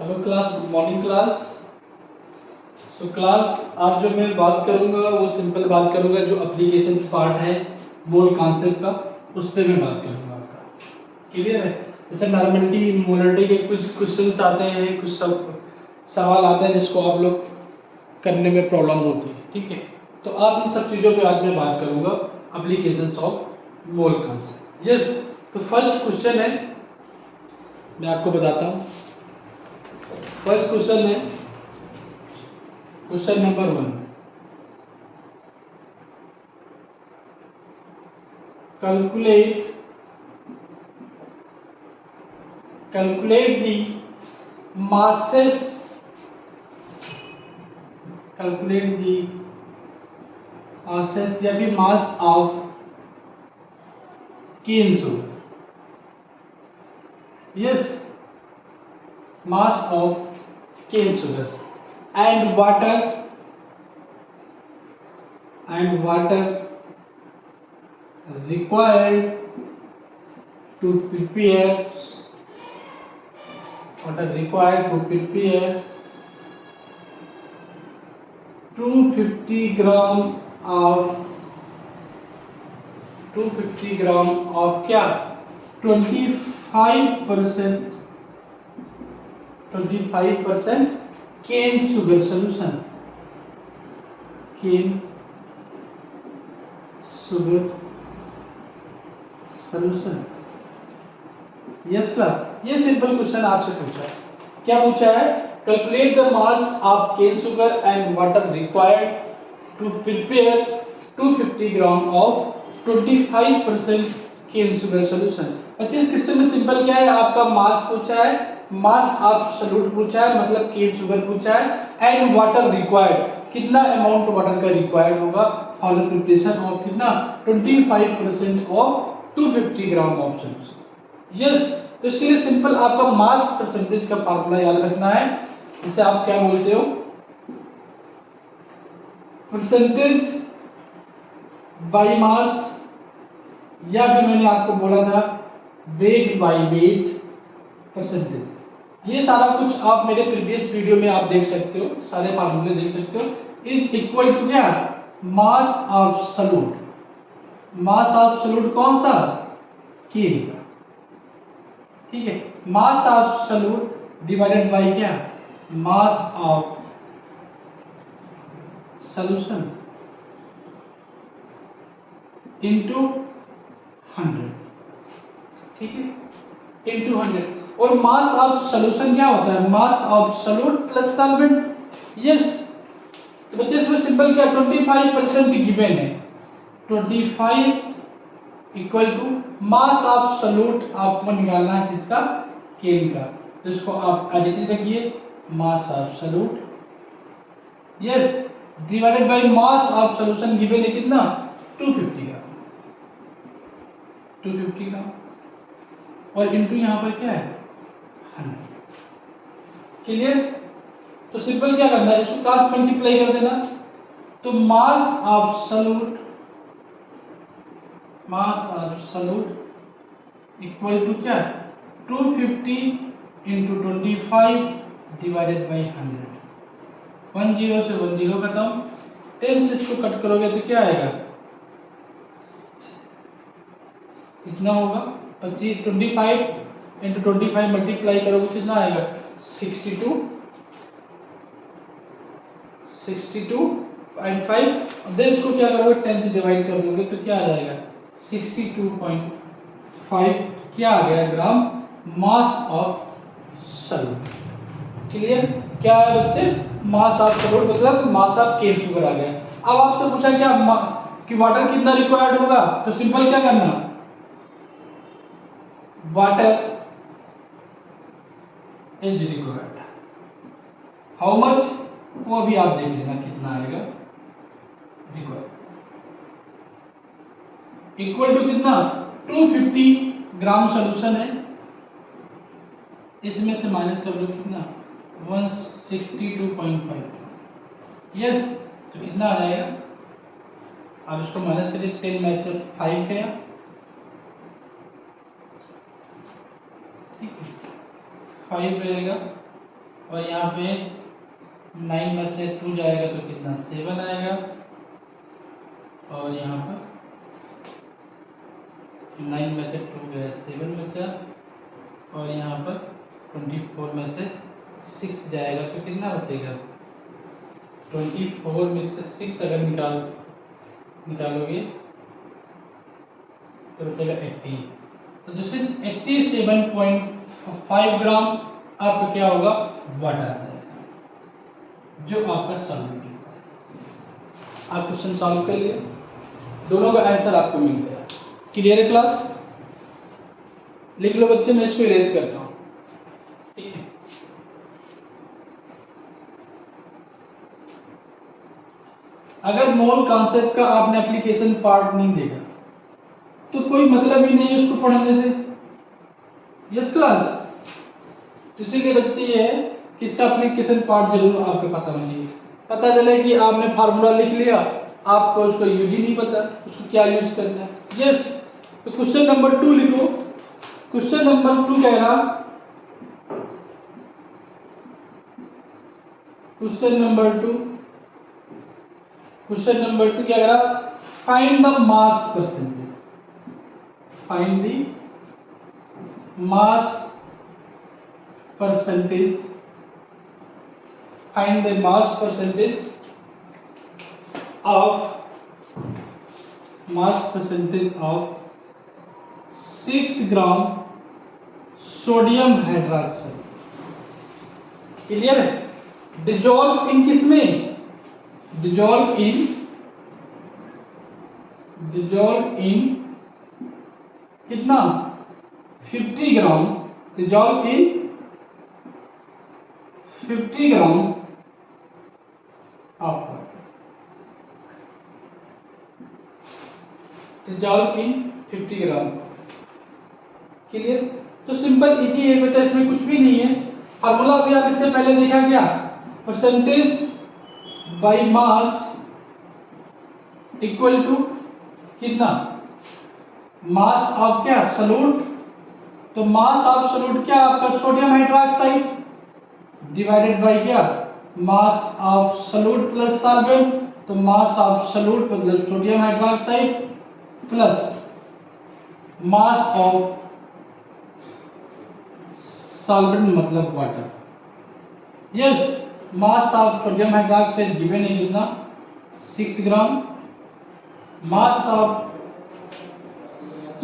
Hello class, good morning class. तो class आज जो मैं बात करूंगा वो सिंपल बात करूंगा, जो एप्लीकेशन पार्ट है मोल कॉन्सेप्ट का, उस पर मैं बात करूंगा। आपका क्लियर है? जैसे नॉर्मलिटी मोलरिटी के कुछ क्वेश्चंस आते हैं, कुछ सब सवाल आते हैं जिसको आप लोग करने में प्रॉब्लम होती है। ठीक है, तो आप इन सब चीज़ों पे आज मैं बात करूंगा, applications of mole concept. Yes, तो फर्स्ट क्वेश्चन है, मैं आपको बताता हूँ। फर्स्ट क्वेश्चन है question number 1। Calculate the masses. Calculate the masses या फिर mass of cane sugar. Yes, mass of cane sugars and water required to prepare 250 gram of क्या 25% cane sugar solution. Yes class, ये simple question आपसे पूछा है। क्या पूछा है? Calculate the mass of cane sugar and water required to prepare 250 gram of 25% cane sugar solution. 25 question में simple क्या है, आपका मास पूछा है, मास ऑफ सॉल्यूट पूछा है, मतलब केन शुगर पूछा है, एंड वाटर रिक्वायर्ड, कितना अमाउंट वाटर का रिक्वायर्ड होगा फॉर द प्रिपरेशन ऑफ कितना 25% of 250 gram of solution. Yes, तो इसके लिए सिंपल आपका मास परसेंटेज का फार्मूला याद रखना है। इसे आप क्या बोलते हो? परसेंटेज बाय मास, या फिर मैंने आपको बोला था वेट बाय वेट परसेंटेज। ये सारा कुछ आप मेरे प्रीवियस वीडियो में आप देख सकते हो, सारे फार्मूले देख सकते हो। इज इक्वल टू क्या? Mass of solute. Mass of solute कौन सा? केन का। ठीक है, mass of solute divided by क्या? Mass of solution into 100। ठीक है, इनटू 100। और मास ऑफ सॉल्यूशन क्या होता है? Mass of solute plus solvent. Yes, तो बच्चे इसमें सिंपल क्या 25% गिवन है, 25 equal to mass of solute आपको निकालना है किसका? केन का। तो इसको आप एडिटिव रखिए, मास of solute yes divided by mass of solution given है कितना? 250 ग्राम। 250 ग्राम और इनटू यहां पर क्या है? 100। क्लियर? तो सिंपल क्या करना है, इसको क्रॉस मल्टीप्लाई कर देना। तो mass of solute equal to क्या? 250 इंटू 25 डिवाइडेड बाई 100। 10 से 10 खत्म, 10 से इसको कट करोगे तो क्या आएगा? कितना होगा? 25 इंटू 25 मल्टीप्लाई करोगे कितना आएगा? 62 62.5। देन इसको क्या करोगे? 10 से डिवाइड कर दोगे तो क्या आ जाएगा? 62.5 क्या आ गया? ग्राम मास ऑफ सॉल्यूट। क्लियर? क्या है बच्चे? मास ऑफ सॉल्यूट मतलब मास ऑफ केन शुगर आ गया। अब आपसे पूछा क्या कि वाटर कितना रिक्वायर्ड होगा, तो सिंपल क्या करना, water is required. How much, वो अभी आप देख लेना कितना आएगा रिक्वायर्ड। इक्वल टू कितना? 250 ग्राम सॉल्यूशन है, इसमें से माइनस कर दो कितना? 162.5। यस, तो कितना आ जाएगा? आप इसको माइनस करिए, 10 में से 5 गया, ठीक है 5 रहेगा और यहाँ पे 9 में से 2 जाएगा तो कितना 7 आएगा, और यहाँ पर 9 में से 2 गया 7 बचा, और यहाँ पर 24 में से 6 जाएगा तो कितना बचेगा 24 में से 6 अगर निकालोगे तो बचेगा 80। तो दिस इज 87.5 ग्राम आपका क्या होगा वाटर आ जाएगा, जो आपका सॉल्वेंट है। आप क्वेश्चन सॉल्व कर लिए, दोनों का आंसर आपको मिल गया। क्लियर है क्लास? लिख लो बच्चे, मैं इसको इरेज करता हूँ। ठीक है, अगर मोल कॉन्सेप्ट का आपने एप्लीकेशन पार्ट नहीं देखा तो कोई मतलब ही नहीं है उसको पढ़ने से। Yes class? इसीलिए बच्चे ये है कि इसका एप्लीकेशन पार्ट जरूर आपको पता होना चाहिए। पता चले कि आपने फार्मूला लिख लिया, आपको उसका यूज ही नहीं पता उसको क्या यूज करना है। यस, तो क्वेश्चन नंबर 2 लिखो। क्वेश्चन नंबर 2 कह रहा, क्वेश्चन नंबर 2 क्या कह रहा, find the mass percentage, find the mass percentage, find the mass percentage of 6 gram sodium hydroxide. Clear है? डिजोल्व इन किसमें, डिजोल्व इन कितना 50 gram, dissolve in 50 gram of water, dissolve in 50 gram. Clear? तो simple easy है बेटा, इसमें कुछ भी नहीं है। फार्मूला भी आप इससे पहले देखा क्या, percentage by mass equal to कितना, मास ऑफ क्या सॉल्यूट, तो मास ऑफ सॉल्यूट क्या आपका सोडियम हाइड्रोक्साइड डिवाइडेड बाय क्या mass of solute plus solvent, तो मास ऑफ सॉल्यूट मतलब sodium hydroxide plus mass of solvent मतलब water. Yes, mass of sodium hydroxide given है कितना 6 gram, mass of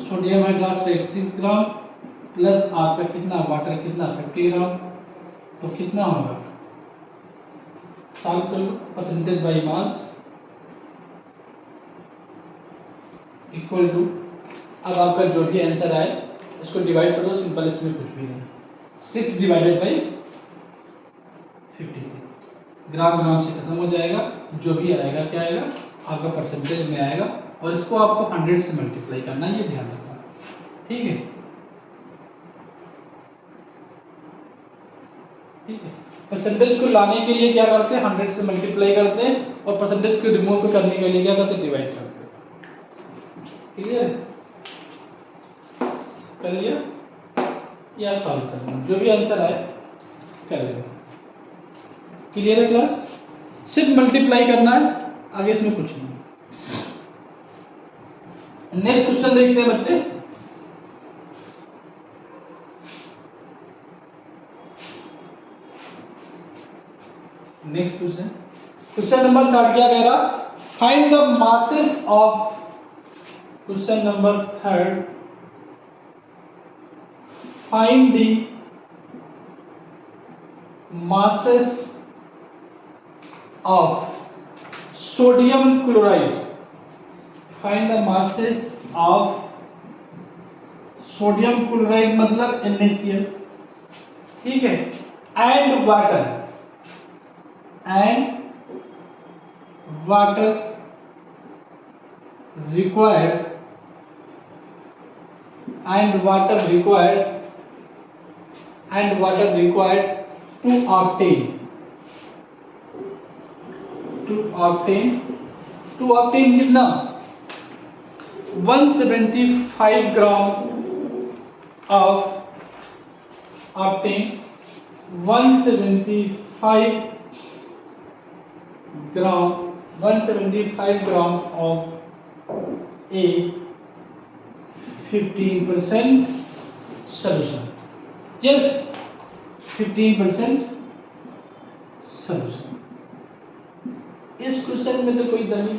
sodium hydroxide 6 gram plus आपका कितना water कितना 50 ग्राम, तो कितना होगा सॉल्व कर लो। Percentage by mass equal to, अब आपका जो भी आंसर आए इसको डिवाइड कर दो, सिंपल, इसमें कुछ भी नहीं। 6 डिवाइडेड बाई 56, ग्राम ग्राम से खत्म हो जाएगा, जो भी आएगा क्या आएगा आपका परसेंटेज में आएगा, और इसको आपको 100 से मल्टीप्लाई करना है, ये ध्यान रखना। ठीक है, ठीक है। परसेंटेज को लाने के लिए क्या करते हैं 100 से मल्टीप्लाई करते हैं, और परसेंटेज को रिमूव करने के लिए क्या करते हैं डिवाइड करते हैं। क्लियर? कर लिया या सॉल्व करना, जो भी आंसर आए कर लेना। क्लियर है क्लास? सिर्फ मल्टीप्लाई करना है, आगे इसमें कुछ नहीं। नेक्स्ट क्वेश्चन देखते हैं बच्चे। नेक्स्ट क्वेश्चन, क्वेश्चन नंबर 3 क्या कह रहा, find the masses of, question number 3, find the masses of sodium chloride, find the masses of sodium chloride मतलब NaCl, ठीक है, and water required to obtain कितना 175 ग्राम of obtain 175 gram of a 15% solution. Yes, 15% solution. इस question में तो कोई दमी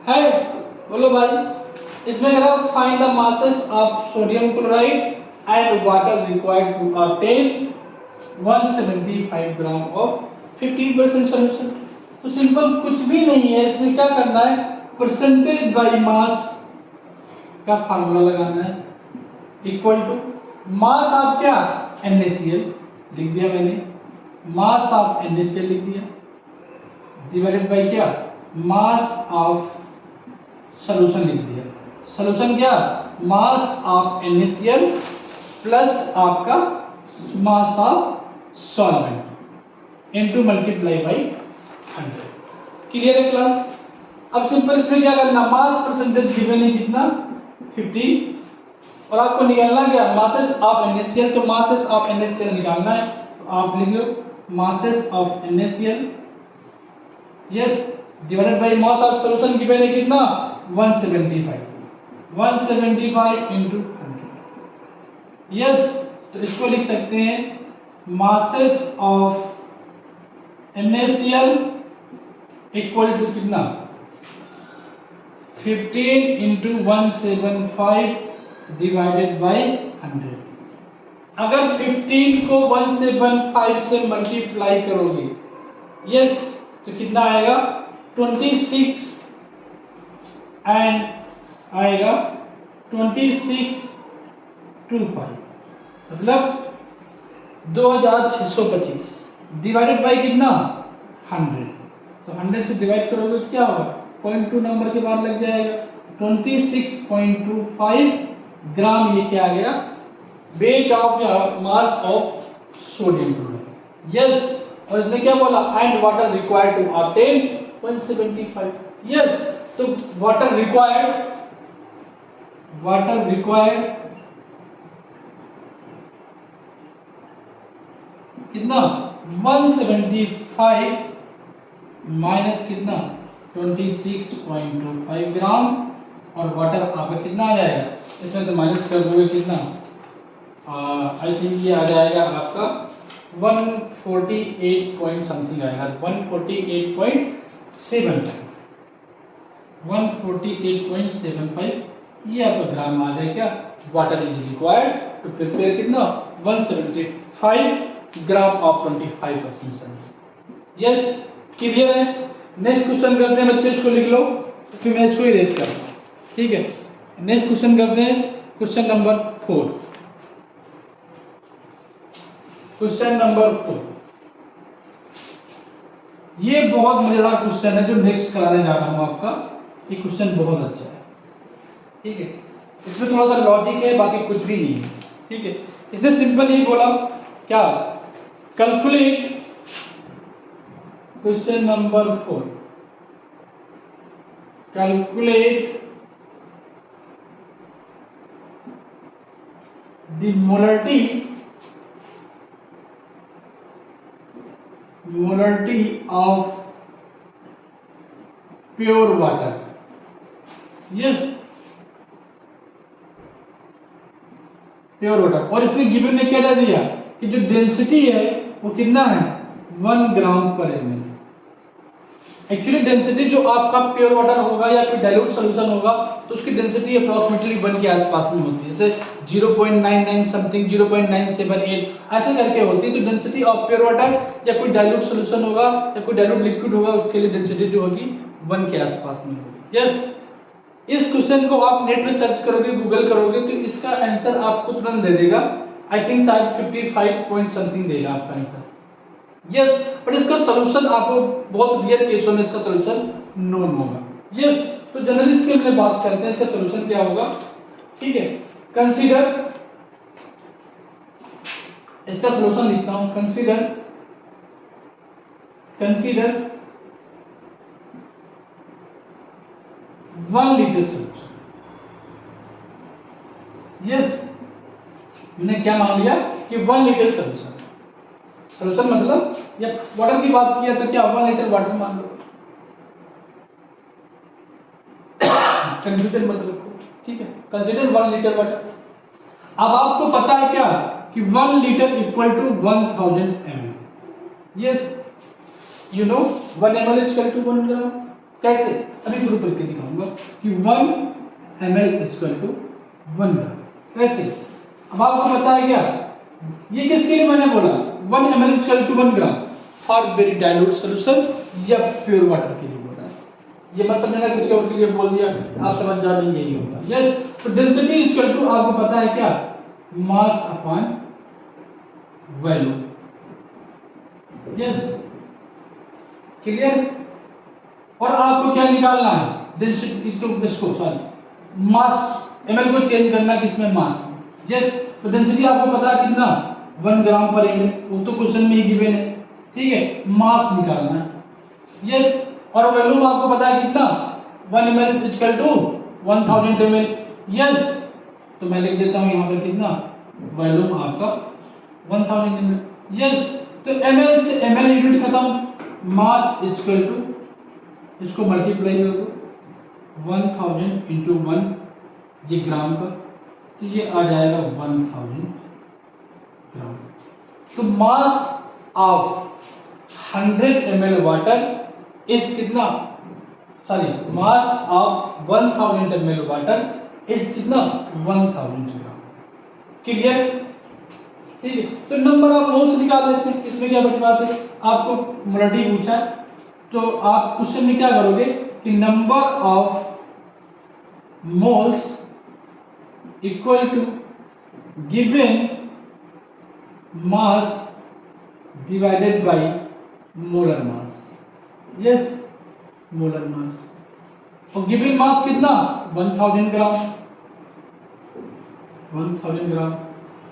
है, बोलो भाई। इसमें कह रहा find the masses of sodium chloride and water required to obtain 175 gram of 15% solution. तो सिंपल कुछ भी नहीं है, इसमें क्या करना है, परसेंटेज बाय मास का फार्मूला लगाना है, इक्वल टू मास ऑफ क्या, NaCl लिख दिया मैंने, मास ऑफ NaCl लिख दिया, डिवाइडेड बाय क्या, मास ऑफ सॉल्यूशन लिख दिया। सॉल्यूशन क्या, मास ऑफ NaCl प्लस आपका मास of solvent into multiply by 100। Clear है क्लास? अब सिंपल इसमें क्या करना, मास परसेंटेज गिवन है कितना, 15, और आपको निकालना क्या, मासेस ऑफ NaCl। तो मासेस ऑफ NaCl निकालना है, तो आप लिख लो masses of NaCl, yes, divided by mass of solution given है कितना, 175 into 100। यस, तो इसको लिख सकते हैं masses of NaCl equal to कितना, 15 into 175 डिवाइडेड बाय 100। अगर 15 को 175 से मल्टीप्लाई करोगे, यस, तो कितना आएगा, 26 एंड आएगा 2625, मतलब 2625 डिवाइडेड बाय कितना, 100। तो 100 से डिवाइड करोगे तो क्या होगा, 0.2 नंबर के बाद लग जाएगा, 26.25 ग्राम ये क्या आ गया, वेट ऑफ या mass of sodium chloride. Yes, और इसने क्या बोला, and water required to obtain 175। Yes, तो वाटर रिक्वायर्ड कितना, 175 माइनस कितना, 26.25 ग्राम, और वाटर आपका कितना आ जाएगा, इसमें से माइनस कर दोगे कितना, आई थिंक ये आ जाएगा आपका 148 पॉइंट समथिंग आएगा, 148.75 ये आपका ग्राम आ जाएगा। क्या, water is required to prepare कितना, 175 ग्राम ऑफ 25%। यस, क्लियर है? नेक्स्ट क्वेश्चन करते हैं बच्चे, इसको लिख लो, फिर मैं इसको इरेज करता हूँ, ठीक है। नेक्स्ट क्वेश्चन करते हैं, क्वेश्चन नंबर 4। क्वेश्चन नंबर 4 ये बहुत मजेदार क्वेश्चन है जो नेक्स्ट कराने जा रहा हूं आपका। ये क्वेश्चन बहुत अच्छा है, ठीक है। इसमें थोड़ा सा लॉजिक है, बाकी कुछ भी नहीं है, ठीक है। इसने सिंपल ही बोला क्या, calculate, question number 4, calculate the molarity of pure water। Yes, pure water. और इसमें गिवन ने क्या दे दिया कि जो डेंसिटी है वो कितना है, 1 ग्राम पर ml। एक्चुअली डेंसिटी जो आपका प्योर वाटर होगा या फिर डाइल्यूट सॉल्यूशन होगा तो उसकी डेंसिटी अप्रॉक्सीमेटली 1 के आसपास में होती है, जैसे 0.99 समथिंग, 0.978 ऐसे करके होती है। तो डेंसिटी ऑफ प्योर वाटर या कोई डाइल्यूट सॉल्यूशन होगा या कोई डाइल्यूट लिक्विड होगा, उसके लिए डेंसिटी जो होगी 1 के आसपास में होगी। यस, इस क्वेश्चन को आप नेट में सर्च करोगे, गूगल करोगे तो इसका आंसर आपको तुरंत दे देगा। आई थिंक शायद 55 पॉइंट समथिंग देगा आपका आंसर। यस, बट इसका सॉल्यूशन आपको बहुत रियर केसों में इसका सॉल्यूशन नोन होगा। यस, तो जनरली इसके लिए बात करते हैं इसका सॉल्यूशन क्या होगा, ठीक है। कंसीडर, इसका सॉल्यूशन लिखता हूं, कंसीडर 1 लीटर सॉल्यूशन। यस, मैंने क्या मान लिया कि 1 लीटर सॉल्यूशन। सोल्यूशन मतलब या वाटर की बात किया तो क्या 1 लीटर वाटर मान लो, कंफ्यूजन मत रखो, ठीक है। Consider 1 litre water. अब आपको पता है क्या कि 1 litre equal to 1000 ml। Yes, you know 1 ml equal to 1 gram. कैसे? अभी प्रूव करके दिखाऊंगा कि 1 ml इक्वल टू 1 ग्राम कैसे। अब आपको पता है क्या, ये किसके लिए मैंने बोला 1 ml equal to 1 gram, for very dilute solution या प्योर वाटर के लिए बोला है। ये मत समझना किसी और के लिए बोल दिया, आप समझ जाएंगे यही होगा। यस, तो डेंसिटी इक्वल टू आपको पता है क्या, mass upon volume. Yes, clear. और आपको क्या निकालना है, डेंसिटी, इसको सॉरी मास, ml को चेंज करना किसमें, मास। यस, तो डेंसिटी आपको पता है कितना 1 ग्राम पर ml, वो तो क्वेश्चन में ही गिवन है, ठीक है। मास निकालना है। यस, और वॉल्यूम आपको पता है कितना 1 ml equal to 1000 ml। Yes, तो मैं लिख देता हूं यहां पर कितना, वॉल्यूम आपका 1000 ml। यस, तो ml से ml यूनिट खत्म, मास इक्वल टू, इसको मल्टीप्लाई कर दो 1000 इंटू 1, ये ग्राम का, तो ये आ जाएगा 1000 ग्राम। तो mass of 100 ml water is कितना, sorry mass of 1000 ml water is कितना 1000 ग्राम। क्लियर, ठीक है। तो नंबर ऑफ मोल्स निकाल लेते हैं, इसमें क्या बड़ी बात है। आपको मोलरिटी पूछा है तो आप क्वेश्चन में क्या करोगे कि number of moles equal to given mass divided by molar mass. Yes, molar mass, और गिवन मास कितना 1000 ग्राम, 1000 ग्राम।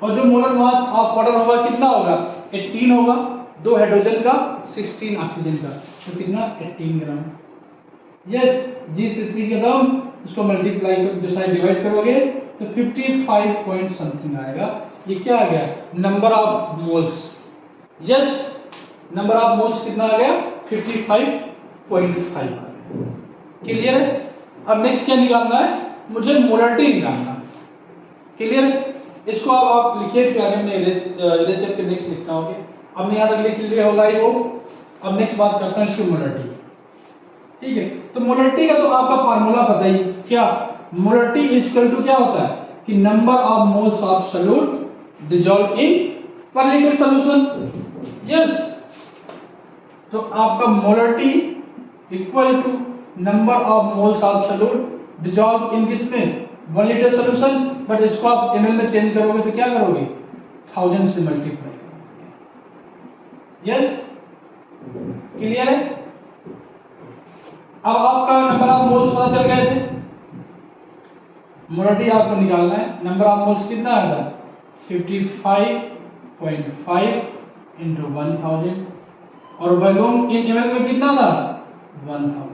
और जो मोलर मास ऑफ वाटर होगा कितना होगा 18 होगा, 2 हाइड्रोजन का 16 ऑक्सीजन का, तो कितना 18 ग्राम। यस, जी से सी के दाम इसको मल्टीप्लाई कर जो साइड डिवाइड करोगे तो 55 पॉइंट समथिंग आएगा। ये क्या आ गया, number of moles. Yes, number of moles कितना आ गया 55.5। क्लियर है। अब नेक्स्ट क्या निकालना है, मुझे मोलरिटी निकालना है। क्लियर, इसको अब आप लिखिए कि आगे मैं इरेजर के नेक्स्ट लिखता हूं। अब मैं यहां तक लिख लिया होगा ही वो। अब नेक्स्ट बात करता हूं इसकी मोलरिटी, ठीक है। तो मोलरिटी का तो आपका फार्मूला पता ही क्या, मोलरिटी इक्वल टू क्या होता है कि number of moles of solute dissolve in per litre solution. Yes, तो आपका molarity equal to number of moles of solute dissolve in किसमें 1 लीटर सॉल्यूशन, बट इसको आप ml में चेंज करोगे तो क्या करोगे 1000 से मल्टीप्लाई करोगे। यस, क्लियर है। अब आपका नंबर ऑफ मोल्स पता चल गए थे, मोलरिटी आपको निकालना है। नंबर ऑफ मोल्स कितना आएगा 55.5 इंटू 1000, और वॉल्यूम इन ml में कितना था 1000।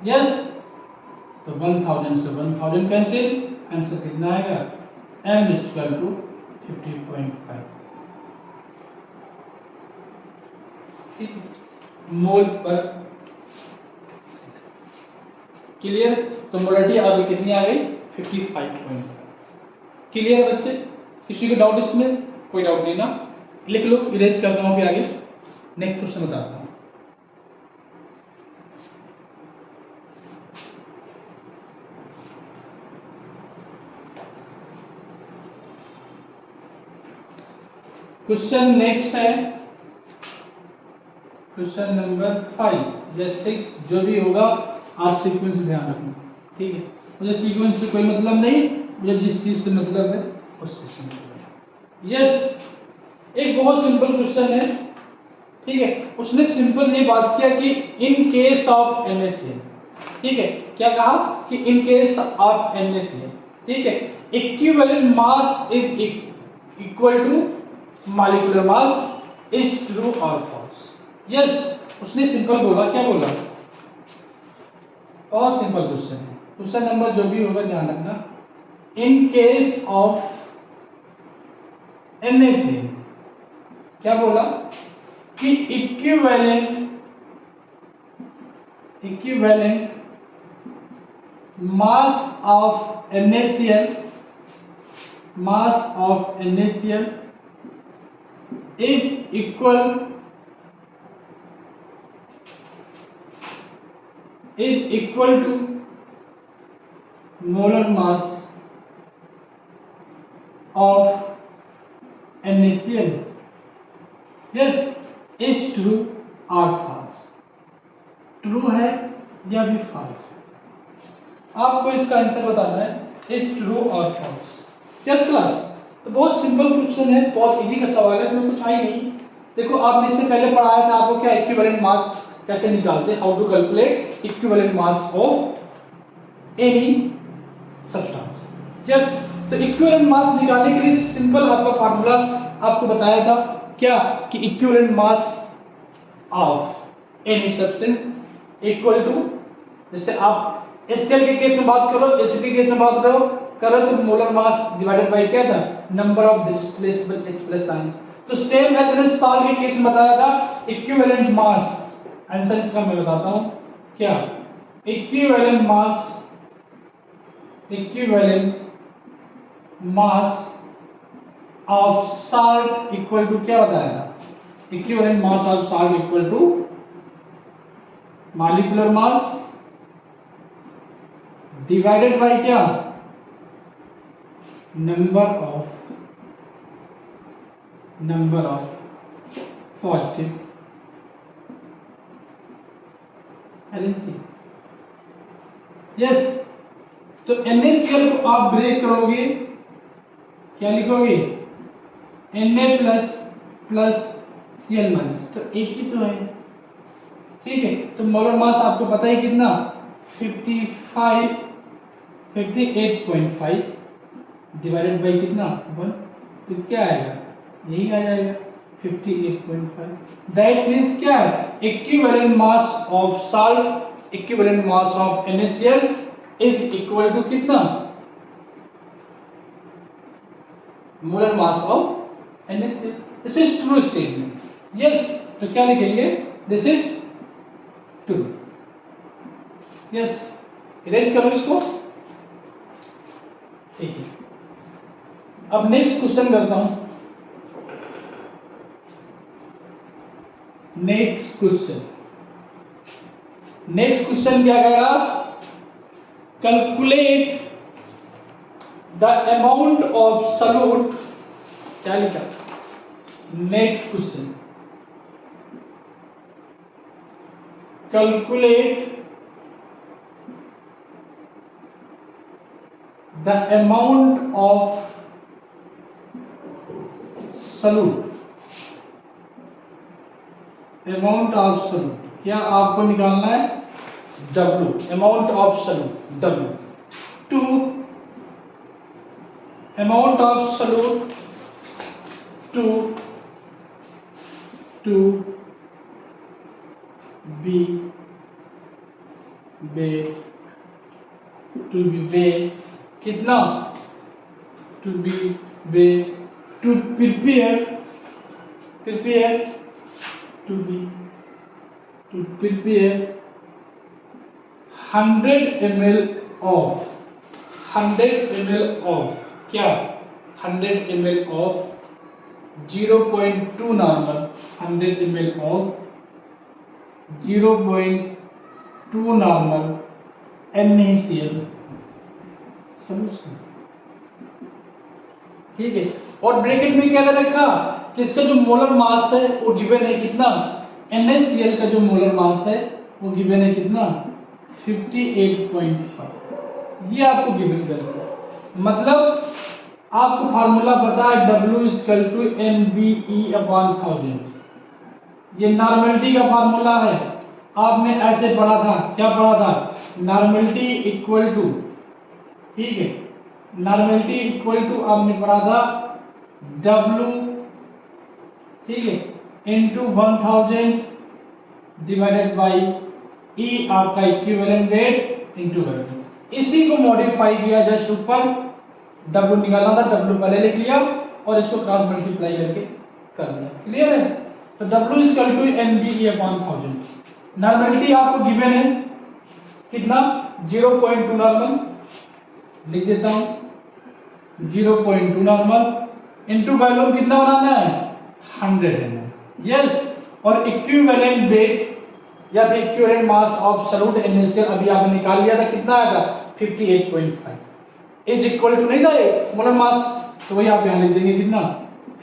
यस, तो 1000 से 1000 कैंसिल, आंसर कितना आएगा m इक्वल टू 50.5, ठीक है, मोल पर। क्लियर, तो मोलरिटी अभी कितनी आ गई 55.5। क्लियर है बच्चे, किसी को डाउट इसमें, कोई डाउट नहीं ना, लिख लो, इरेज करता हूं फिर आगे नेक्स्ट क्वेश्चन बताता हूं। क्वेश्चन नेक्स्ट है क्वेश्चन नंबर 5 या 6, जो भी होगा आप सीक्वेंस ध्यान रखना, ठीक है। मुझे सीक्वेंस से कोई मतलब नहीं, मुझे जिस चीज से मतलब है उस चीज से मतलब है। यस, एक बहुत सिंपल क्वेश्चन है, ठीक है। उसने सिंपल ये बात किया कि इन केस ऑफ NaCl, ठीक है, क्या कहा कि इन केस ऑफ NaCl, ठीक है, equivalent mass is equal to molecular mass is true और फॉल्स। यस, उसने सिंपल बोला, क्या बोला, और सिंपल क्वेश्चन है। क्वेश्चन नंबर जो भी होगा ध्यान रखना, इन केस ऑफ NaCl क्या बोला कि equivalent mass of NaCl is equal to molar mass of NaCl. Yes, is true or false? True है या भी false है? आपको इसका आंसर बताना है, इज ट्रू और फॉल्स। यस क्लास, तो बहुत सिंपल क्वेश्चन है, बहुत इजी का सवाल है, इसमें कुछ आई नहीं। देखो आपने इससे पहले पढ़ाया था आपको क्या इक्विवेलेंट मास कैसे निकालते हैं, how to calculate equivalent mass of any substance. Yes, तो इक्विवेलेंट मास निकालने के लिए सिंपल आपका फार्मूला आपको बताया था क्या कि equivalent mass of any substance equal to, जैसे आप HCl के केस में बात करो, एसिड के केस में बात करो तो मोलर मास डिवाइडेड बाय क्या था, number of displaceable H plus ions. तो सेम है मैंने साल के केस में बताया था इक्विवेलेंट मास, आंसर इसका मैं बताता हूं क्या, equivalent mass of salt equal to क्या बताया था, equivalent mass of salt equal to molecular mass divided by क्या, number of positive valency. Yes, तो NaCl को आप ब्रेक करोगे, क्या लिखोगे, Na प्लस Cl माइनस, तो एक ही तो है, ठीक है। तो मोलर मास आपको पता है कितना, 58.5 डिवाइडेड बाई कितना 1, तो क्या आएगा, यही आ जाएगा 58.5। दैट मीन्स क्या है, equivalent mass of salt, equivalent mass of NaCl is equal to कितना, molar mass of NaCl। This is true statement. Yes, तो क्या लिखेंगे, this is true. Yes, erase करो इसको, ठीक है। अब नेक्स्ट क्वेश्चन करता हूं, नेक्स्ट क्वेश्चन क्या कह रहा, calculate the amount of solute, क्या लिखा, next question, calculate the amount of solute, क्या आपको निकालना है, W, amount of solute W, to amount of solute to be weighed कितना, to prepare 100 ml of क्या, 100 ml of 0.2 normal, 100 ml of 0.2 normal NaCl solution, ठीक है। और bracket में क्या रखा कि इसका जो मोलर मास है वो गिवन है कितना, NaCl का जो मोलर मास है वो गिवन है कितना, 58.5, ये आपको गिवन करता है। मतलब आपको फार्मूला पता है W=NBE/1000, ये नॉर्मलिटी का फार्मूला है, आपने ऐसे पढ़ा था, क्या पढ़ा था, नॉर्मलिटी इक्वल टू, ठीक है, नॉर्मलिटी इक्वल टू आपने पढ़ा था W, ठीक है, इंटू 1000 डिवाइडेड बाई E आपका इक्विवेलेंट वेट इंटू वैल्यू। इसी को मॉडिफाई किया, जस्ट ऊपर W निकालना था, W पहले लिख लिया और इसको क्रॉस मल्टीप्लाई करके कर दिया। क्लियर है? तो W equal to NBE/1000। Normality आपको गिवन है कितना 0.2 नॉर्मल, लिख देता हूं 0.2 नॉर्मल इनटू वॉल्यूम कितना बनाना है 100 ml। यस, और इक्विवेलेंट वेट या फिर equivalent mass of solute NaCl अभी आपने निकाल लिया था, कितना आया था 58.5 इज इक्वल टू नहीं था मोलर मास, तो वही आप यहां लिख देंगे कितना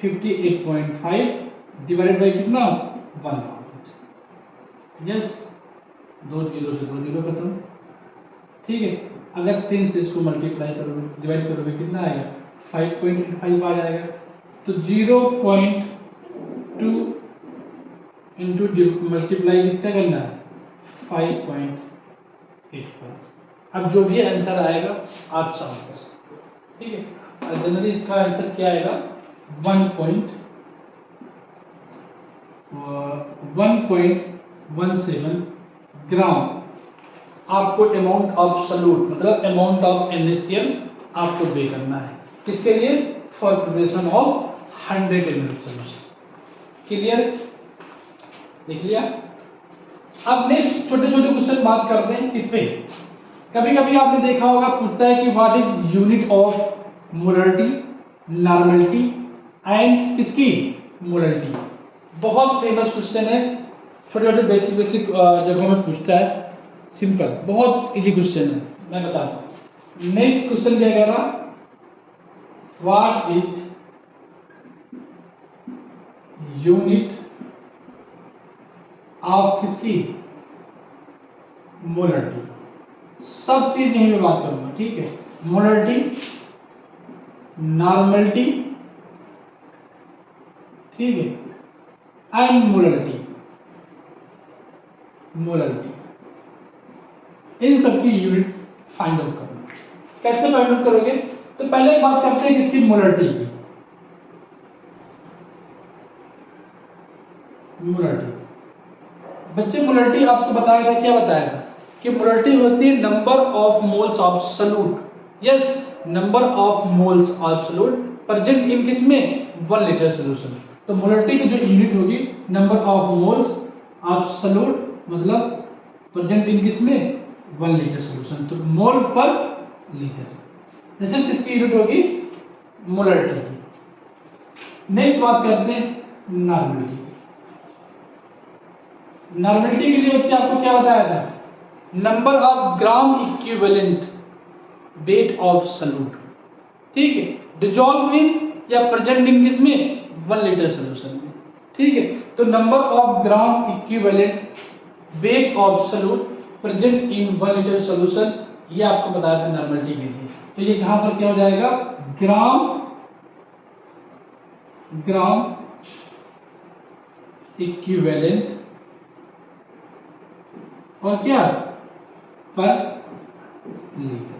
58.5 डिवाइडेड बाय कितना 1000। यस, 2 0 से 2 0 खत्म। ठीक है, अगर 3 से इसको मल्टीप्लाई करोगे डिवाइड करोगे कितना आएगा 5.5 आ जाएगा। तो 0.2 इंटू मल्टीप्लाई किसका करना है 5.85। अब जो भी आंसर आएगा आप सॉल्व कर सकते हो। ठीक है, और जनरली इसका आंसर क्या आएगा 1.17 ग्राम आपको अमाउंट ऑफ सॉल्यूट मतलब अमाउंट ऑफ NaCl आपको पे करना है। किसके लिए? For preparation of 100 ml solution. Clear? देख लिया। अब नेक्स्ट छोटे छोटे क्वेश्चन बात करते हैं किस पे। कभी कभी आपने देखा होगा पूछता है कि what is unit of molarity, normality and किसकी मोलरिटी। बहुत फेमस क्वेश्चन है, छोटे छोटे बेसिक जगहों में पूछता है। सिंपल, बहुत इजी क्वेश्चन है, मैं बताता हूं। नेक्स्ट क्वेश्चन क्या कह रहा, व्हाट इज यूनिट ऑफ किसकी मोलरिटी। सब चीज यहीं पे बात करूंगा। ठीक है, मोलरिटी, नॉर्मलिटी, ठीक है, एंड मोलरिटी। मोलरिटी इन सबकी यूनिट फाइंड आउट करना। कैसे फाइंड आउट करोगे? तो पहले बात करते हैं किसकी मोलरिटी की। मोलरिटी बच्चे, मोलरिटी आपको बताया था, क्या बताया था कि मोलरिटी होती है number of moles of solute. Yes, number of moles of solute present in किसमें 1 लीटर सॉल्यूशन। तो मोलरिटी की जो यूनिट होगी number of moles of solute मतलब प्रेजेंट इन किसमें 1 लीटर सॉल्यूशन। तो मोल पर लीटर, जैसे किसकी यूनिट होगी मोलरिटी की। नेक्स्ट बात करते हैं नॉर्मलिटी। नॉर्मलिटी के लिए बच्चे आपको क्या बताया था, number of gram equivalent weight of solute. ठीक है, डिजॉल्व इन या प्रेजेंट इन किसमें 1 लीटर सॉल्यूशन में। ठीक है, तो number of gram equivalent weight of solute present in 1 litre solution, ये आपको बताया था नॉर्मलिटी के लिए। तो ये यहां पर क्या हो जाएगा ग्राम इक्विवेलेंट और क्या पर लीटर,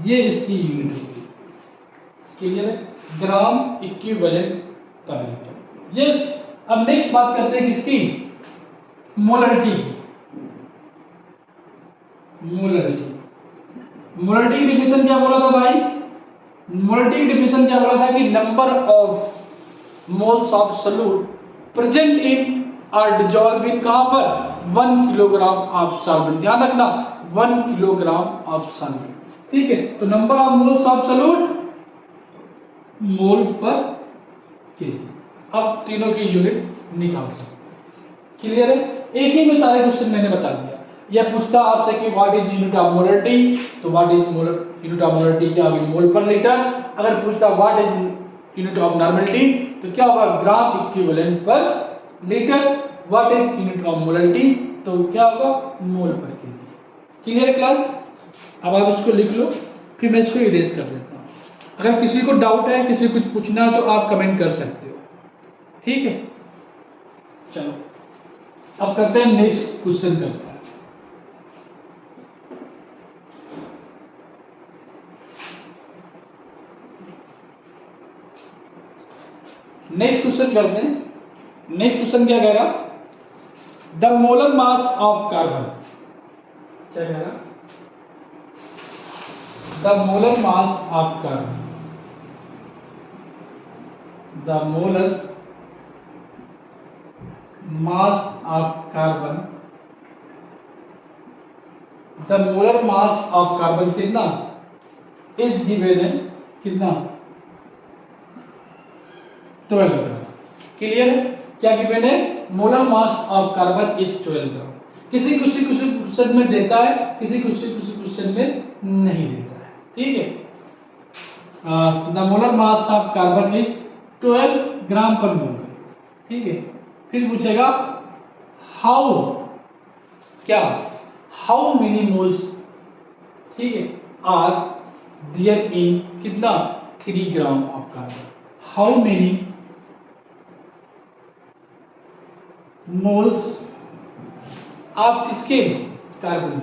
ये इसकी यूनिट होगी। क्लियर है, ग्राम इक्विवेलेंट पर लीटर। यस, अब नेक्स्ट बात करते हैं किसकी मोलरिटी की। मोलरिटी की डेफिनेशन क्या बोला था भाई, मोलरिटी की डेफिनेशन क्या बोला था कि number of moles of solute present in are dissolve in कहां पर 1 किलोग्राम ऑफ सॉल्वेंट। ध्यान रखना 1 किलोग्राम ऑफ सॉल्वेंट। ठीक है, तो number of moles of solute mole per KG. अब तीनों की यूनिट निकाल सकते। क्लियर है, एक ही में सारे क्वेश्चन मैंने बता दिया। यह पूछता आपसे कि what is unit of molarity, तो what is unit of molarity क्या होगी मोल पर लीटर। अगर पूछता what is unit of normality तो क्या होगा gram equivalent per litre. What is unit of molarity तो क्या होगा मोल पर केजी। Clear class? अब आप इसको लिख लो, फिर मैं इसको इरेज कर देता हूं। अगर किसी को डाउट है, किसी को कुछ पूछना है तो आप कमेंट कर सकते हो। ठीक है, चलो अब करते हैं नेक्स्ट क्वेश्चन करते हैं। नेक्स्ट क्वेश्चन करते हैं। नेक्स्ट क्वेश्चन क्या कह रहा, the molar mass of carbon. क्या कह रहा, the molar mass of carbon the molar mass of carbon, the molar mass of carbon कितना इज गिवन है, कितना 12 ग्राम। क्लियर है? क्या गिवन है? Molar mass of carbon is 12 ग्राम। किसी क्वेश्चन में देता है, किसी क्वेश्चन में नहीं देता है। ठीक है, the molar mass of carbon is 12 ग्राम पर मोल। ठीक है, फिर पूछेगा हाउ, क्या हाउ मेनी मोल्स, ठीक है, आर देयर इन कितना 3 gram of carbon. How many moles of किसके, कार्बन के,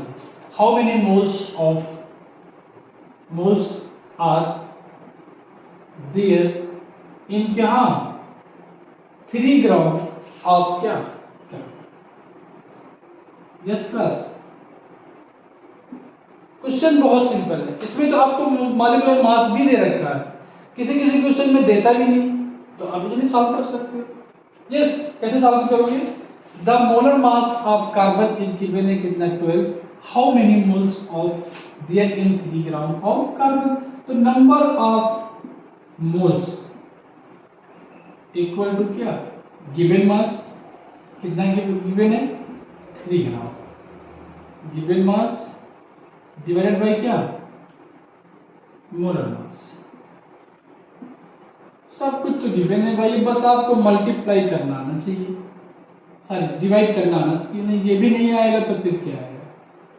how many moles are there in क्या 3 ग्राम ऑफ क्या, यस क्लास। क्वेश्चन बहुत सिंपल है, इसमें तो आपको मॉलिक्यूलर मास भी दे रखा है, किसी किसी क्वेश्चन में देता भी नहीं, तो आप इजीली सॉल्व कर सकते हो। यस, कैसे सॉल्व करोगे? The molar mass of carbon is given है कितना 12, how many moles of there in 3 gram of carbon, तो number of moles equal to क्या, गिवन मास, कितना गिवन है 3 gram, given mass divided by क्या, molar mass. सब कुछ तो गिवन है भाई, बस आपको मल्टीप्लाई करना आना चाहिए, सॉरी डिवाइड करना आना चाहिए। नहीं, ये भी नहीं आएगा तो फिर क्या आएगा,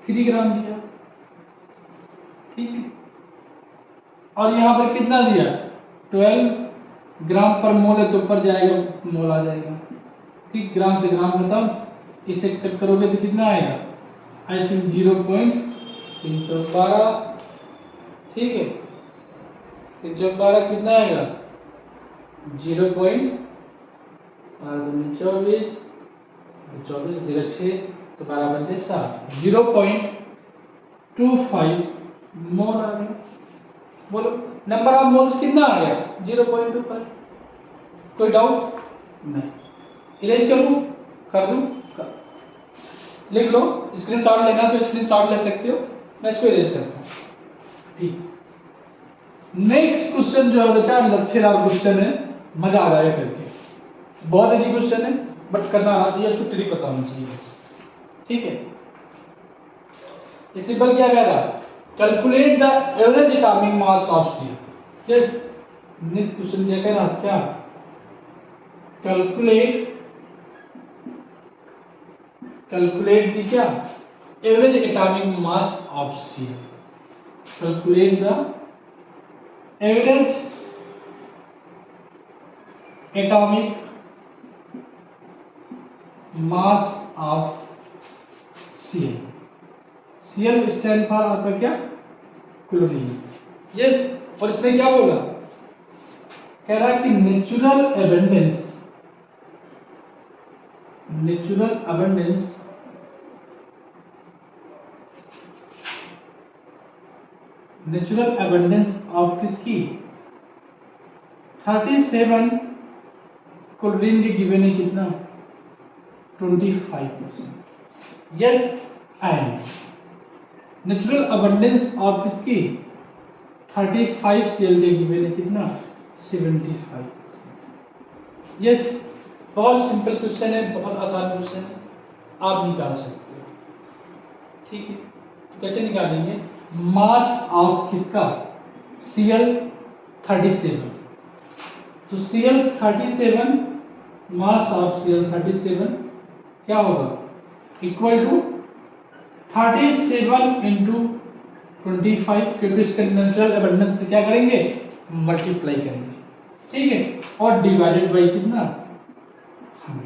3 ग्राम दिया। ठीक है, और यहां पर कितना दिया 12 ग्राम पर मोल है, तो ऊपर जाएगा मोल आ जाएगा। ठीक, ग्राम से ग्राम खत्म, इसे कट करोगे तो कितना आएगा, आई थिंक 0.312। ठीक है, 312 कितना आएगा 0.24, 06 तो 12 बचे 7, 0.25 मोल आ गया। बोलो नंबर ऑफ मोल्स कितना आ गया 0.25। कोई डाउट नहीं? इरेज करूं, कर दूं, लिख लो, स्क्रीनशॉट लेना तो स्क्रीनशॉट ले सकते हो, मैं इसको इरेज करता हूं। ठीक, नेक्स्ट क्वेश्चन जो है बच्चा लच्छेदार क्वेश्चन है, मजा आ जाएगा करके, बहुत इजी क्वेश्चन है बट करना आना चाहिए, इसको ट्रिक पता होना चाहिए बस। ठीक है, इस सिंपल क्या कह रहा, calculate the average atomic mass of C. Yes, next question क्या कह रहा, क्या कैलकुलेट दी क्या average atomic mass of C, calculate the average atomic mass of Cl। Cl stand for आपका क्या, क्लोरीन। यस, और इसमें क्या बोला, कह रहा है कि नेचुरल अबंडेंस ऑफ किसकी 37, क्लोरीन के गिवन है कितना 25%। Yes, and natural abundance of किसकी 35 Cl के गिवन है कितना 75%। यस, बहुत सिंपल क्वेश्चन है, बहुत आसान क्वेश्चन है, आप निकाल सकते हो। ठीक है, तो कैसे निकालेंगे, मास ऑफ किसका Cl 37, तो Cl 37 मास ऑफ Cl 37 क्या होगा इक्वल टू 37 इंटू 25, क्योंकि इसका नेचुरल अबंडेंस से क्या करेंगे मल्टीप्लाई करेंगे। ठीक है, और डिवाइडेड बाई कितना 100।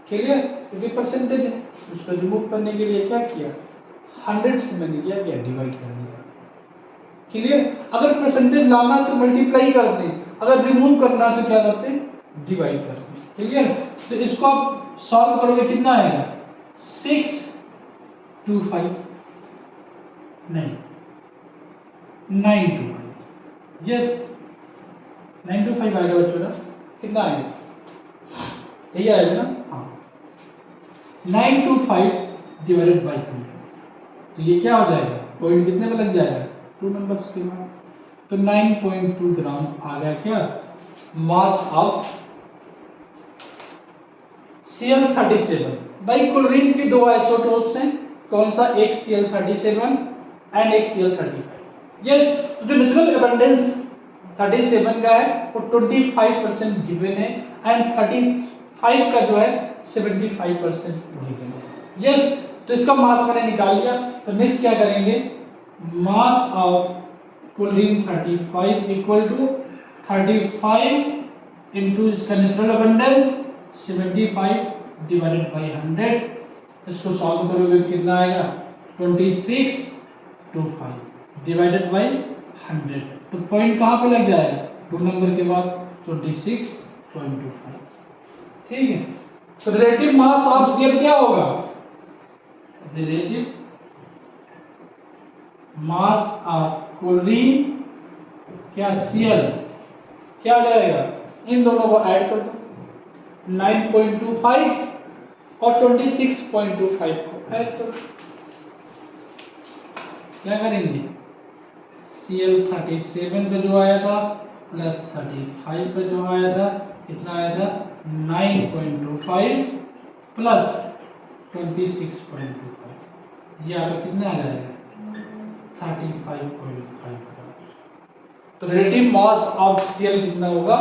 क्लियर, क्योंकि परसेंटेज है, उसको रिमूव करने के लिए क्या किया 100 से मैंने क्या किया डिवाइड कर दिया। क्लियर, अगर परसेंटेज लाना तो मल्टीप्लाई करते, अगर रिमूव करना तो क्या करते डिवाइड करते। क्लियर, तो इसको आप सॉल्व करोगे कितना आएगा 625, नहीं 925। यस, 925 आएगा बच्चों ना, कितना आएगा, यही आएगा ना, हाँ 925 डिवाइडेड बाई 100, तो ये क्या हो जाएगा, पॉइंट कितने में लग जाएगा, 2 नंबर्स के बाद, तो 9.2 ग्राम आ गया क्या मास ऑफ Cl37। भाई क्लोरीन की दो आइसोटोप्स हैं, कौन सा, एक Cl37 एंड एक Cl35। यस, तो जो नेचुरल एबंडेंस 37 का है वो 25% गिवन है एंड 35 का जो है 75% गिवन है। यस, तो इसका मास मैंने निकाल लिया, तो नेक्स्ट क्या करेंगे, mass of chlorine 35 equal to 35 into इसका नेचुरल एबंडेंस 75 डिवाइडेड बाई 100, इसको सॉल्व करोगे कितना आएगा 2625 डिवाइडेड बाई 100, तो पॉइंट कहाँ पे लग जाएगा, 2 नंबर के बाद 26.25। ठीक है, तो रिलेटिव मास ऑफ Cl क्या होगा, रिलेटिव मास ऑफ क्लोरीन क्या Cl क्या आ जाएगा, इन दोनों को ऐड कर दो, 9.25 और 26.25 को ऐड करो, क्या करेंगे, Cl37 का जो आया था प्लस 35 का जो आया था, कितना आया था 9.25 प्लस 26.25, ये आपका कितना आ जाएगा 35.5 ग्राम, तो रिलेटिव मास ऑफ Cl कितना होगा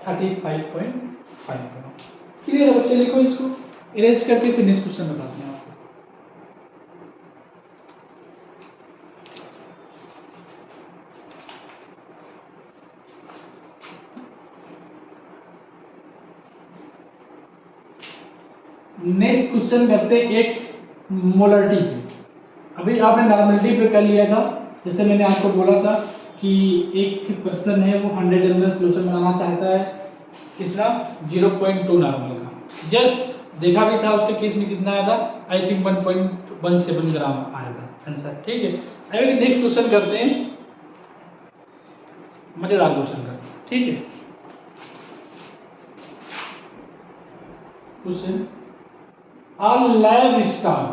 35.5 ग्राम। क्लियर है बच्चे, लिखो इसको, इरेज करके फिर नेक्स्ट क्वेश्चन बताते हैं आपको। नेक्स्ट क्वेश्चन करते हैं एक मोलरिटी पे। अभी आपने नॉर्मलिटी पे कर लिया था, जैसे मैंने आपको बोला था कि एक पर्सन है वो 100 ml सोल्यूशन बनाना चाहता है, कितना 0.2 नॉर्मल का, जस्ट देखा भी था उसके केस में कितना आया था, आई थिंक 1.17 ग्राम आया था आंसर। ठीक है, अभी नेक्स्ट क्वेश्चन करते हैं, मजेदार क्वेश्चन करते हैं। ठीक है, क्वेश्चन, a lab staff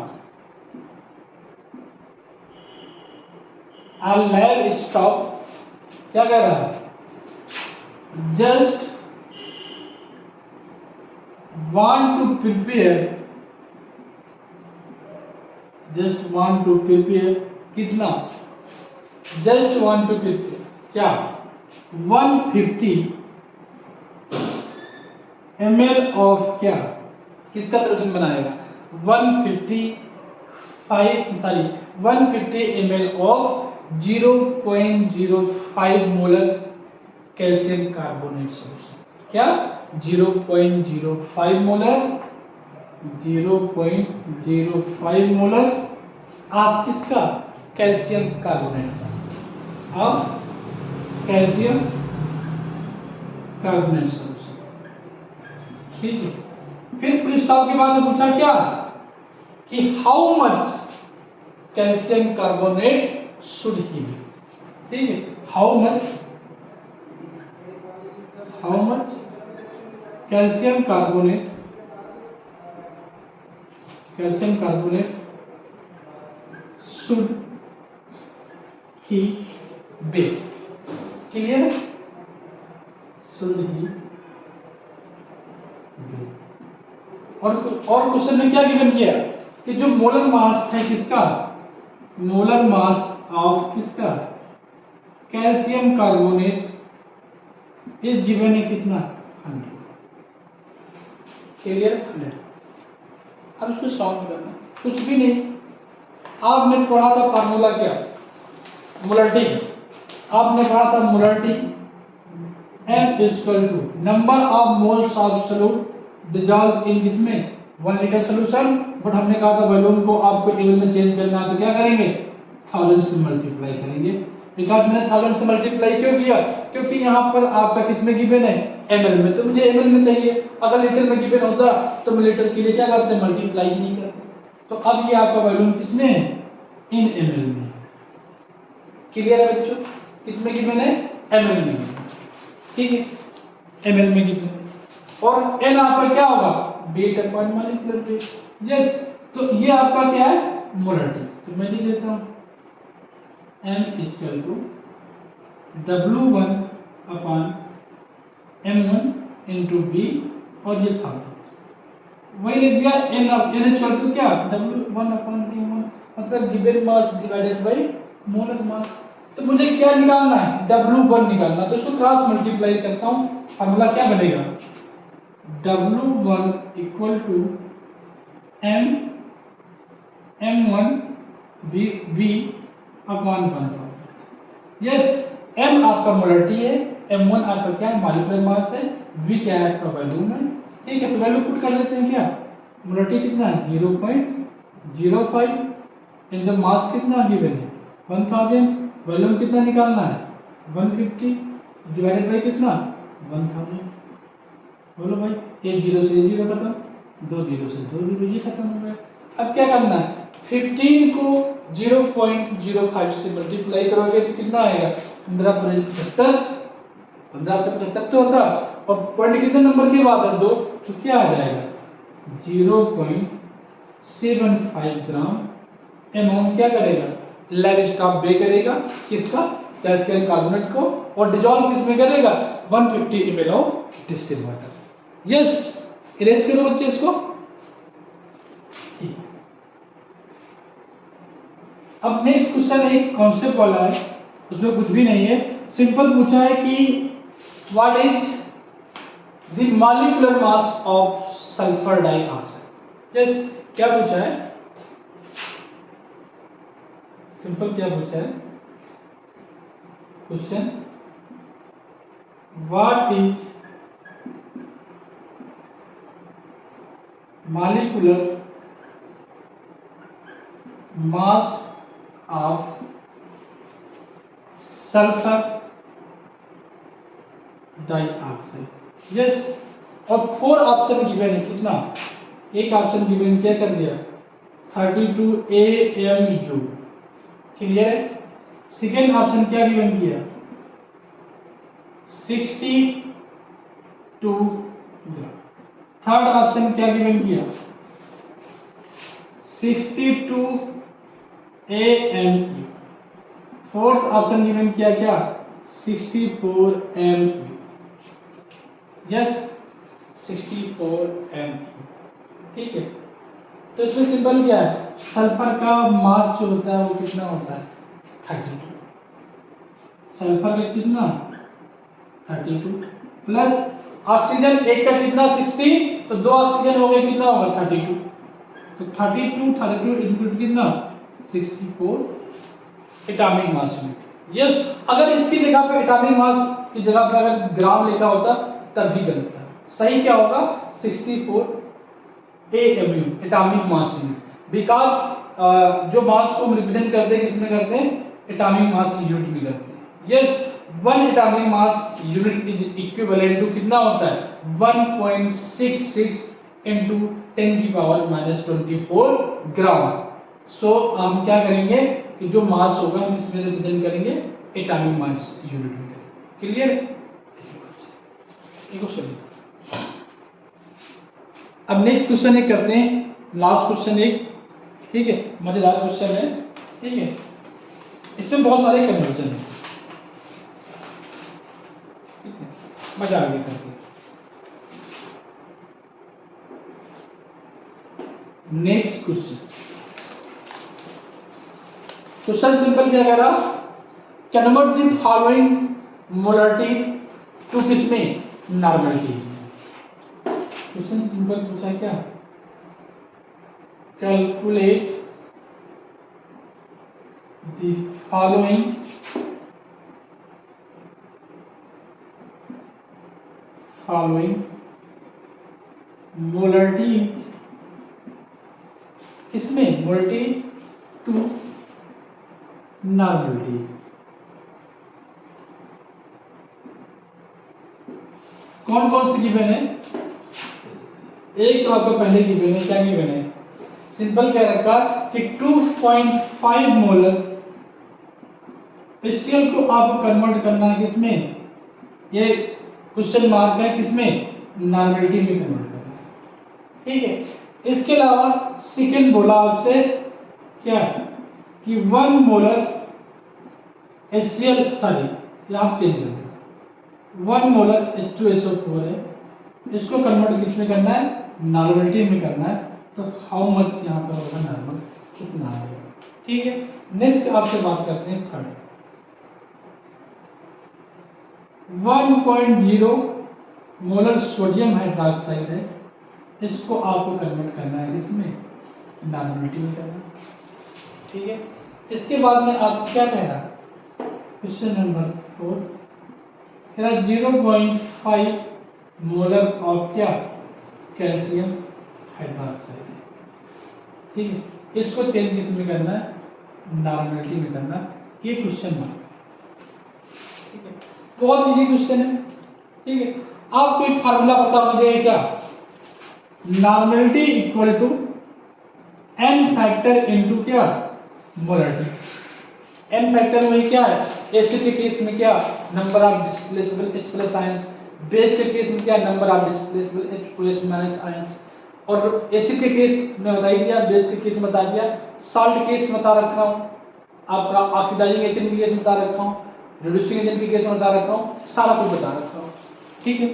क्या कह रहा है, जस्ट want to prepare कितना, just want to prepare क्या 150 ml ऑफ क्या, किसका सोल्यूशन बनाएगा 150 ml of 0.05 molar calcium carbonate solution, क्या 0.05 मोलर आप किसका, कैल्शियम कार्बोनेट का, आप कैल्शियम कार्बोनेट सोल्यूशन। ठीक है, फिर प्रस्ताव के बाद में पूछा क्या कि how much calcium carbonate should he be. ठीक है, how much calcium carbonate should he be. Clear, should he be. और क्वेश्चन में क्या गिवन किया कि जो मोलर मास है किसका, मोलर मास ऑफ किसका, कैल्शियम कार्बोनेट इज गिवन है कितना 100। क्लियर, 100। अब इसको सॉल्व करना, कुछ भी नहीं, आपने पढ़ा था फार्मूला क्या, मोलरिटी, आपने पढ़ा था molarity M equal to number of moles of solute dissolve in किसमें 1 लीटर सोल्यूशन, बट हमने कहा था वॉल्यूम को आपको ml में चेंज करना है, तो क्या करेंगे 1000 से मल्टीप्लाई करेंगे। बिकॉज मैंने 1000 से मल्टीप्लाई क्यों किया, क्योंकि यहाँ पर आपका किसमें गिवन है ml में, तो मुझे ml में चाहिए, अगर लीटर में गिवन होता तो मैं लीटर के लिए क्या करते मल्टीप्लाई ही नहीं करते। तो अब ये आपका वॉल्यूम किसमें है, इन ml में। क्लियर है बच्चों, किसमें गिवन है ml में। ठीक है, ml में गिवन है। और n आपका क्या होगा, weight upon molecular weight. Yes, तो ये आपका क्या है, मोलरिटी। तो मैं लिख लेता हूं m equal to W1 upon M1 into B, और ये था वही लिख दिया n इक्वल टू क्या, W1 अपॉन M1, मतलब given mass divided by molar मास। तो मुझे क्या निकालना है, W1 निकालना। तो इसको क्रॉस मल्टीप्लाई करता हूं, फॉर्मूला क्या बनेगा, W1 equal to M1 V upon 1। Yes, M आपका मोलरिटी है, M1 आपका क्या है, मॉलिक्यूलर मास है, V क्या है, आपका वॉल्यूम है। ठीक है, तो वैल्यू पुट कर देते हैं। क्या मोलरिटी कितना है, 0.05, इन द मास कितना गिवन है, 1000, वॉल्यूम कितना निकालना है, 150, डिवाइडेड बाय कितना, 1000। बोलो भाई, एक जीरो से एक जीरो खत्म, दो जीरो से दो जीरो, ये खत्म हो गया। अब क्या करना है, 15 को 0.05 से मल्टीप्लाई करोगे तो कितना आएगा, 15×75, 15×75 तो होता, और पॉइंट कितने नंबर के बाद है, 2, तो क्या आ जाएगा 0.75 ग्राम। अमाउंट क्या करेगा, लैब स्टॉप बे करेगा, किसका, कैल्शियम कार्बोनेट को, और डिजॉल्व किस में करेगा, 150 ml of distilled water. Yes, erase करो बच्चे इसको। अब नेक्स्ट क्वेश्चन एक कॉन्सेप्ट वाला है, उसमें कुछ भी नहीं है, सिंपल पूछा है कि what is the molecular mass of sulphur dioxide. Yes, क्या पूछा है, सिंपल क्या पूछा है question, what is molecular mass of sulfur dioxide। Yes, और 4 ऑप्शन गिवन है, कितना, एक ऑप्शन गिवन क्या कर दिया, 32 AMU, क्लियर है। सेकेंड ऑप्शन क्या गिवन किया, 62 ग्राम। थर्ड ऑप्शन क्या गिवन किया, 62 AMU। फोर्थ ऑप्शन गिवन किया क्या, 64 MU। Yes, 64 MU। ठीक है, तो इसमें सिंपल क्या है, सल्फर का मास जो होता है वो कितना होता है, 32। सल्फर का कितना, 32 प्लस ऑक्सीजन एक का कितना, 16, तो 2 ऑक्सीजन हो गए, कितना होगा, 32। तो 32 इंटू कितना, 64 एटॉमिक मास यूनिट। यस, अगर इसकी जगह पे एटॉमिक मास की जगह पर अगर ग्राम लिखा होता तब भी गलत था। सही क्या होगा, 64 AMU atomic mass unit, because जो मास को हम रिप्रेजेंट करते हैं किसमें करते हैं, एटॉमिक मास यूनिट में करते हैं। Yes, 1 atomic mass unit is equivalent to कितना होता है, 1.66 इंटू 10⁻⁻24 ग्राम। सो हम क्या करेंगे कि जो मास होगा हम इसमें रिप्रेजेंट करेंगे एटॉमिक मास यूनिट में करेंगे। Clear, question. अब नेक्स्ट क्वेश्चन एक करते हैं, लास्ट क्वेश्चन एक, ठीक है, मजेदार क्वेश्चन है। ठीक है, इसमें बहुत सारे कन्वर्जन है, ठीक है, मजा आ गया करके। नेक्स्ट क्वेश्चन, क्वेश्चन सिंपल क्या कह रहा, कन्वर्ट द फॉलोइंग मोलरिटीज टू किसमें, नॉर्मलिटी। क्वेश्चन सिंपल पूछा है क्या, कैलकुलेट द फॉलोइंग मोलरिटीज, किसमें, मोलरिटी टू नॉर्मलिटी। कौन कौन सी गिवन है, एक तो आपको पहले गिवन है, क्या गिवन है, सिंपल क्या रखा कि 2.5 मोलर HCl को आपको कन्वर्ट करना है किसमें, ये क्वेश्चन मार्क है किसमें, नॉर्मेलिटी में कन्वर्ट करना है। ठीक है, इसके अलावा सेकंड बोला आपसे क्या कि 1 मोलर HCl, सॉरी आप चेंज कर दें, 1 मोलर H2SO4 है, इसको कन्वर्ट किसमें करना है, नॉर्मलिटी में करना है। तो हाउ मच यहाँ पर होगा नॉर्मल, कितना आएगा। ठीक है, नेक्स्ट आपसे बात करते हैं थर्ड, 1.0 मोलर सोडियम हाइड्रोक्साइड है, इसको आपको कन्वर्ट करना है इसमें, नॉर्मलिटी में करना है। ठीक है, इसके बाद में आपसे क्या कह रहा है, क्वेश्चन नंबर 4 कह रहा 0.5 मोलर ऑफ क्या, कैल्शियम हाइड्रोक्साइड। ठीक है, इसको चेंज किस में करना है, नॉर्मलिटी में करना है। ये क्वेश्चन मार्क, ठीक है, बहुत इजी क्वेश्चन है। ठीक है, आपको एक फार्मूला पता हो जाए क्या, normality equal to n factor into क्या, मोलरिटी। n फैक्टर में क्या है, एसिड के केस में क्या, number of displaceable H+ ions, base के केस में क्या, number of displaceable H2H- ions, और एसिड के केस में बता दिया, बेस के केस में बता दिया, साल्ट केस में बता रखा हूं, आपका ऑक्सीडाइजिंग एजेंट के केस में बता रखा हूं, रिड्यूसिंग एजेंट के केस में बता रखा हूं, सारा कुछ बता रखा हूं। ठीक है,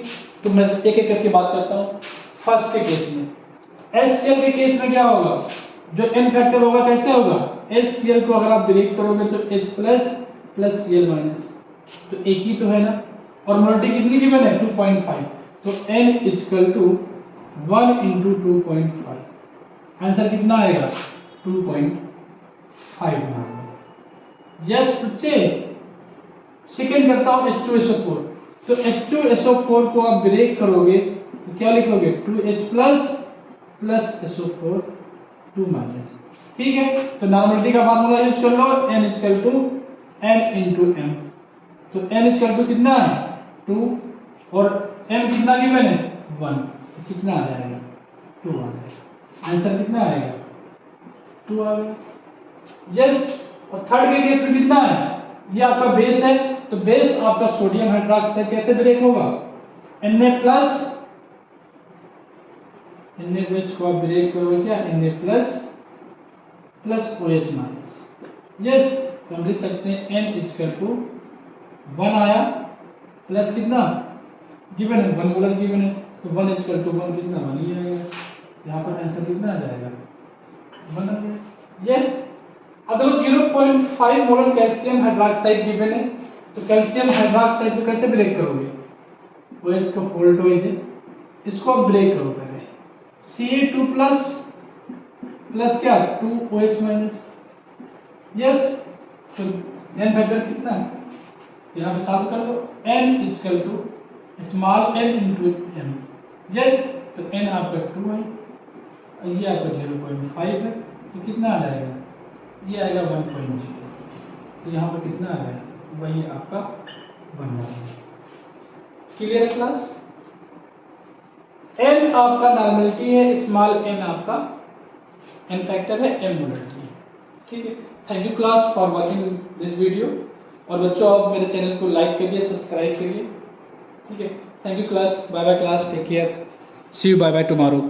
तो मैं एक एक करके बात करता हूं। फर्स्ट के केस में HCl के केस में क्या होगा, जो n फैक्टर होगा कैसे होगा, HCl को अगर आप ब्रेक करोगे तो H+ प्लस Cl-, तो एक ही तो है ना, और मोलरिटी कितनी गिवन है, 2.5, तो n equal to 1 into 2.5, answer कितना आएगा, 2.5 यस बच्चे। सेकेंड करता हूं H2SO4, तो H2SO4 को आप ब्रेक करोगे तो क्या लिखोगे, 2H+ प्लस SO4 2-। ठीक है, तो नॉर्मलिटी का फार्मूला यूज कर लो, n equal to n into m, तो n इक्वल टू कितना है, 2, और m कितना गिवन है, 1, तो कितना आ जाएगा, 2 आ जाएगा। आंसर कितना आएगा, 2 आ गया। यस, और थर्ड के केस में कितना है, ये आपका बेस है, तो बेस आपका सोडियम हाइड्रोक्साइड कैसे ब्रेक होगा, Na+ NaOH को आप ब्रेक करोगे क्या, Na+ प्लस OH-। यस, तो हम लिख सकते हैं n इक्वल टू 1 आया, प्लस कितना गिवन है, 1 मोलर गिवन है, तो 1 इक्वल टू 1 कितना, 1 ही आएगा। यहाँ पर आंसर कितना आ जाएगा, 1 आ गया। यस, अब देखो 0.5 मोलर कैल्शियम हाइड्रोक्साइड गिवन है, तो कैल्शियम हाइड्रोक्साइड को कैसे ब्रेक करोगे, OH को फोल्ड है, इसको आप ब्रेक करो पहले, Ca2 प्लस क्या, 2OH-। यस, तो n फैक्टर कितना है, यहाँ पे सॉल्व कर दो, n equal to small n into m। Yes, तो n आपका 2 है, और ये आपका 0.5 है, तो कितना आ जाएगा, ये आएगा 1.0, तो यहाँ पर कितना आ गया, वही आपका 1 आ गया। क्लियर है क्लास। n आपका नॉर्मलिटी है, स्मॉल n आपका n फैक्टर है, m मोलरिटी है। ठीक है, thank you class for watching this video, और बच्चों आप मेरे चैनल को लाइक करिए, सब्सक्राइब करिए। ठीक है, thank you class, bye bye class, take care, see you, bye bye tomorrow.